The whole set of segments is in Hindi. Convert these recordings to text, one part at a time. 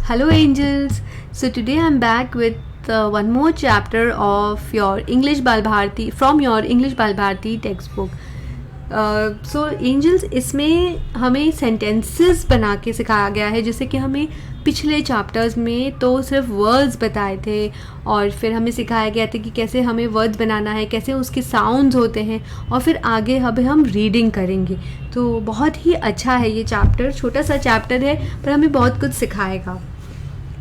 Hello, angels. So today I'm back with one more chapter of your English Balbharti from your English Balbharti textbook. So angels इसमें हमें सेंटेंसेस बना के सिखाया गया है, जैसे कि हमें पिछले चैप्टर्स में तो सिर्फ वर्ड्स बताए थे और फिर हमें सिखाया गया था कि कैसे हमें वर्ड्स बनाना है, कैसे उसके साउंड्स होते हैं, और फिर आगे अब हम रीडिंग करेंगे. तो बहुत ही अच्छा है ये चैप्टर, छोटा सा चैप्टर है पर हमें बहुत कुछ सिखाएगा.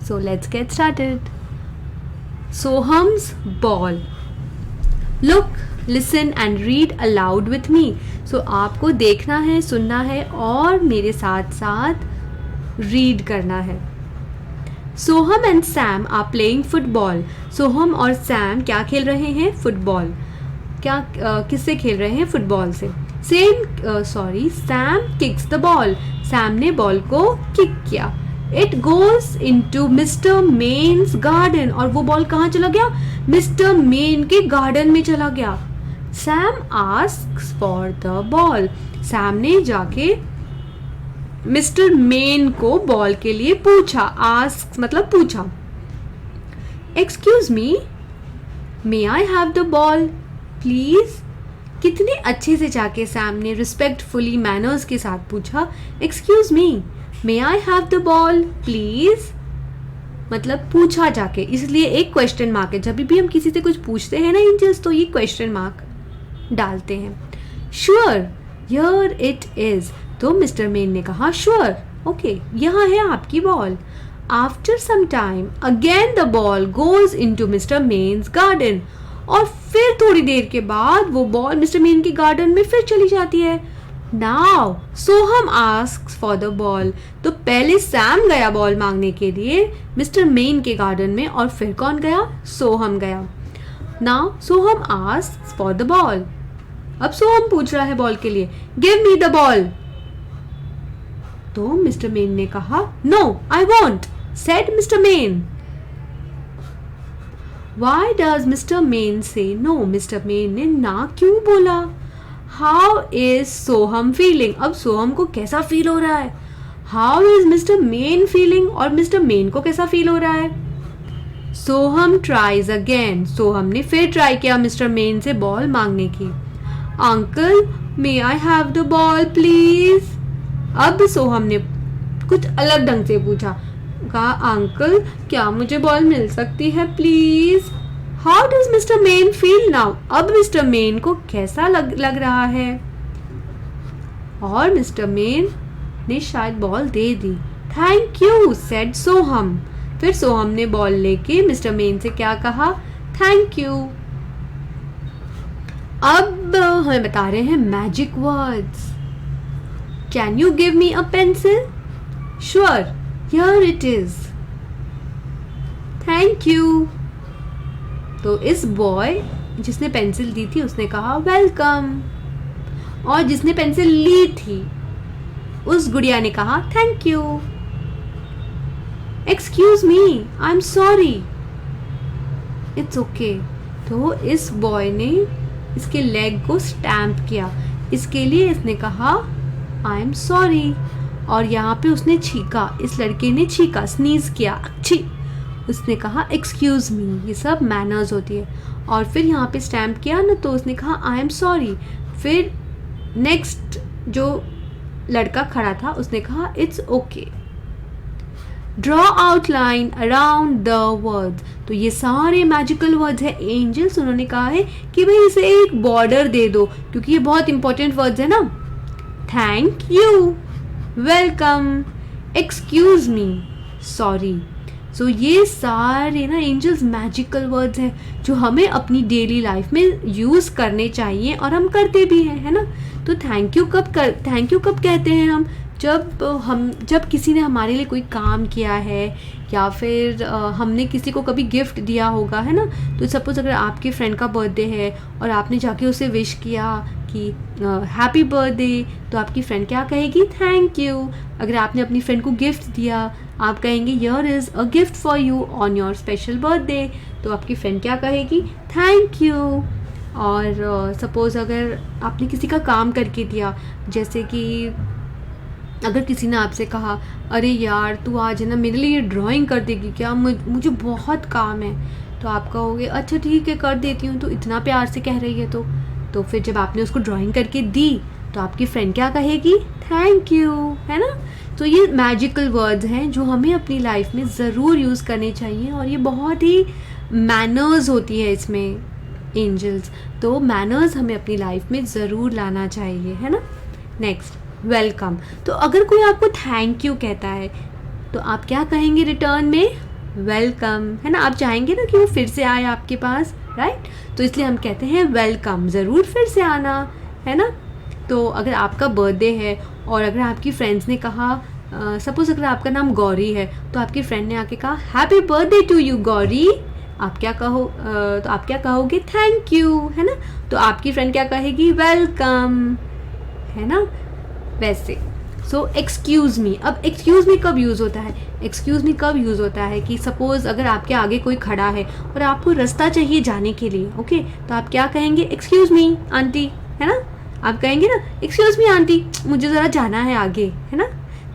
So let's get started. Soham's ball. Look, listen and read aloud with me. So आपको देखना है, सुनना है और मेरे साथ साथ रीड करना है. Soham and Sam are playing football. Soham और सैम क्या खेल रहे हैं? फुटबॉल. किससे खेल रहे हैं? फुटबॉल से. Sam kicks the ball. Sam ने बॉल को किक किया. It goes into mister Men's garden. और वो बॉल कहाँ चला गया? मिस्टर मेन के गार्डन में चला गया. Sam asks for the ball. Sam ने जाके मिस्टर मेन को बॉल के लिए पूछा. आस्क मतलब पूछा. Excuse me, may I have the ball please. कितने अच्छे से जाके सैम ने रिस्पेक्टफुली मैनर्स के साथ पूछा, excuse me, may I have the ball please. मतलब पूछा जाके, इसलिए एक क्वेश्चन मार्क है. जब भी हम किसी से कुछ पूछते हैं ना एंजल्स, तो ये क्वेश्चन मार्क डालते हैं. Sure, here it is. तो मिस्टर मेन ने कहा श्योर, ओके, यहाँ है आपकी ball. After some time again the ball goes into mister Men's garden. और फिर थोड़ी देर के बाद वो बॉल मिस्टर मेन के गार्डन में फिर चली जाती है. Now Soham asks for the ball. तो पहले सैम गया बॉल मांगने के लिए मिस्टर मेन के गार्डन में, और फिर कौन गया? सोहम गया. Now Soham asks for the ball. अब सोहम पूछ रहा है बॉल के लिए, गिव मी द बॉल. तो मिस्टर मेन ने कहा no I won't, said mister Men. Why does mister Men say no? Mister main ने ना क्यों बोला? How is Soham feeling? अब सोहम को कैसा फील हो रहा है? How is mister Men feeling? और मिस्टर मेन को कैसा फील हो रहा है? सोहम ट्राइज अगेन. सोहम ने फिर ट्राई किया मिस्टर मेन से बॉल मांगने की. Uncle, may I have the ball please. अब सोहम ने कुछ अलग ढंग से पूछा, कहा अंकल, क्या मुझे बॉल मिल सकती है please? How does mister main feel now? अब मिस्टर मेन को कैसा लग रहा है? और मिस्टर मेन ने शायद बॉल दे दी. Thank you, said Soham. फिर सोहम ने बॉल लेके मिस्टर मेन से क्या कहा? Thank you. अब हमें बता रहे हैं magic words. Can you give me a pencil? Sure, here it is. Thank you. तो इस बॉय जिसने पेंसिल दी थी उसने कहा वेलकम, और जिसने पेंसिल ली थी उस गुड़िया ने कहा thank you. Excuse me, I am sorry. It's okay. तो इस बॉय ने इसके लेग को स्टैम्प किया. इसके लिए इसने कहा आई एम सॉरी. और यहाँ पे उसने छीका, इस लड़के ने छीका, स्नीज किया, अच्छी. उसने कहा एक्सक्यूज मी. ये सब मैनर्स होती है. और फिर यहाँ पे स्टैम्प किया ना, तो उसने कहा आई एम सॉरी. फिर नेक्स्ट जो लड़का खड़ा था उसने कहा it's okay. Draw outline around the words. तो ये सारे मैजिकल वर्ड्स है एंजल्स. उन्होंने कहा है कि भाई इसे एक बॉर्डर दे दो, क्योंकि ये बहुत इंपॉर्टेंट वर्ड्स है ना. Thank you, welcome, excuse me, sorry. So ये सारे ना एंजल्स मैजिकल वर्ड्स हैं जो हमें अपनी डेली लाइफ में यूज़ करने चाहिए, और हम करते भी हैं, है ना. तो थैंक यू कब कहते हैं हम? जब किसी ने हमारे लिए कोई काम किया है, या फिर हमने किसी को कभी गिफ्ट दिया होगा, है ना. तो सपोज अगर आपके फ्रेंड का बर्थडे है और आपने जाके उसे विश किया कि हैप्पी बर्थडे, तो आपकी फ्रेंड क्या कहेगी? Thank you. अगर आपने अपनी फ्रेंड को गिफ्ट दिया, आप कहेंगे here is a gift for you on your special birthday, तो आपकी फ्रेंड क्या कहेगी? Thank you. और सपोज़ अगर आपने किसी का काम करके दिया, जैसे कि अगर किसी ने आपसे कहा अरे यार तू आज है ना मेरे लिए ड्राइंग कर देगी क्या, मुझे बहुत काम है, तो आप कहोगे अच्छा ठीक है कर देती हूँ, तो इतना प्यार से कह रही है तो फिर जब आपने उसको ड्राइंग करके दी तो आपकी फ्रेंड क्या कहेगी, थैंक यू, है ना। तो ये मैजिकल वर्ड्स हैं जो हमें अपनी लाइफ में ज़रूर यूज़ करने चाहिए, और ये बहुत ही मैनर्स होती है इसमें एंजल्स, तो मैनर्स हमें अपनी लाइफ में ज़रूर लाना चाहिए, है ना। Next, welcome. तो अगर कोई आपको थैंक यू कहता है तो आप क्या कहेंगे रिटर्न में, वेलकम, है ना। आप चाहेंगे ना कि वो फिर से आए आपके पास, राइट, तो इसलिए हम कहते हैं वेलकम, ज़रूर फिर से आना, है ना। तो अगर आपका बर्थडे है और अगर आपकी फ्रेंड्स ने कहा सपोज अगर आपका नाम गौरी है तो आपकी फ्रेंड ने आके कहा happy birthday to you Gauri, आप क्या तो आप क्या कहोगे, थैंक यू, है ना। तो आपकी फ्रेंड क्या कहेगी, वेलकम, है ना। वैसे सो एक्सक्यूज़ मी, अब एक्सक्यूज़ मी कब यूज़ होता है, एक्सक्यूज़ मी कब यूज़ होता है कि सपोज़ अगर आपके आगे कोई खड़ा है और आपको रास्ता चाहिए जाने के लिए, ओके, तो आप क्या कहेंगे, एक्सक्यूज़ मी आंटी, है ना। आप कहेंगे ना एक्सक्यूज़ मी आंटी, मुझे ज़रा जाना है आगे, है ना।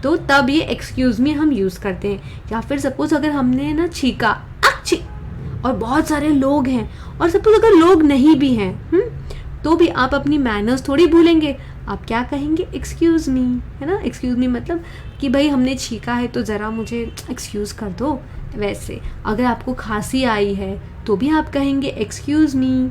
तो तब ये एक्सक्यूज़ मी हम यूज़ करते हैं। या फिर सपोज़ अगर हमने ना छीका अच्छी और बहुत सारे लोग हैं, और सपोज़ अगर लोग नहीं भी हैं तो भी आप अपनी मैनर्स थोड़ी भूलेंगे, आप क्या कहेंगे, एक्सक्यूज़ मी, है ना। एक्सक्यूज़ मी मतलब कि भाई हमने छीका है तो ज़रा मुझे एक्सक्यूज़ कर दो। वैसे अगर आपको खांसी आई है तो भी आप कहेंगे एक्सक्यूज़ मी।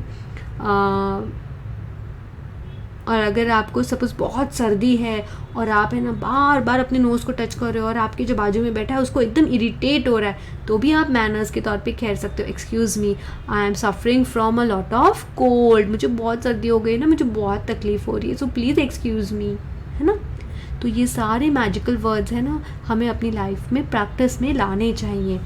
और अगर आपको सपोज़ बहुत सर्दी है और आप है ना बार बार अपने नोज़ को टच कर रहे हो और आपके जो बाजू में बैठा है उसको एकदम इरिटेट हो रहा है, तो भी आप मैनर्स के तौर पे कह सकते हो, excuse me, I am suffering from a lot of cold, मुझे बहुत सर्दी हो गई ना, मुझे बहुत तकलीफ़ हो रही है, सो प्लीज़ एक्सक्यूज़ मी, है ना। तो ये सारे मैजिकल वर्ड्स हैं ना, हमें अपनी लाइफ में प्रैक्टिस में लाने चाहिए।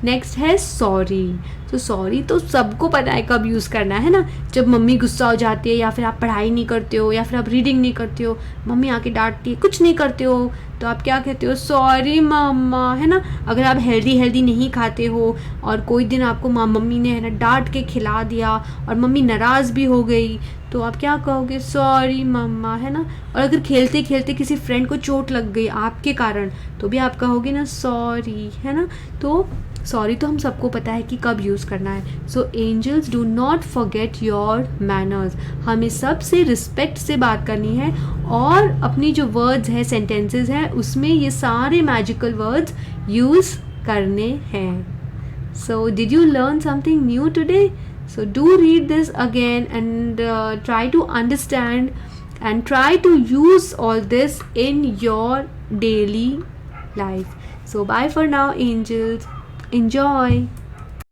नेक्स्ट है सॉरी। तो सॉरी तो सबको पता है कब यूज़ करना है ना, जब मम्मी गुस्सा हो जाती है, या फिर आप पढ़ाई नहीं करते हो, या फिर आप रीडिंग नहीं करते हो, मम्मी आके डांटती है, कुछ नहीं करते हो, तो आप क्या कहते हो, सॉरी मम्मा, है ना। अगर आप हेल्दी नहीं खाते हो और कोई दिन आपको मम्मी ने है ना डांट के खिला दिया और मम्मी नाराज़ भी हो गई, तो आप क्या कहोगे, सॉरी मम्मा, है ना। और अगर खेलते खेलते किसी फ्रेंड को चोट लग गई आपके कारण, तो भी आप कहोगे ना सॉरी, है ना। तो सॉरी तो हम सबको पता है कि कब यूज़ करना है। So angels do not forget your manners, हमें सबसे रिस्पेक्ट से बात करनी है, और अपनी जो वर्ड्स है, सेंटेंसेस हैं, उसमें ये सारे मैजिकल वर्ड्स यूज़ करने हैं। So did you learn something new today? So do read this again and try to understand and try to use all this in your daily life. So bye for now, angels. Enjoy.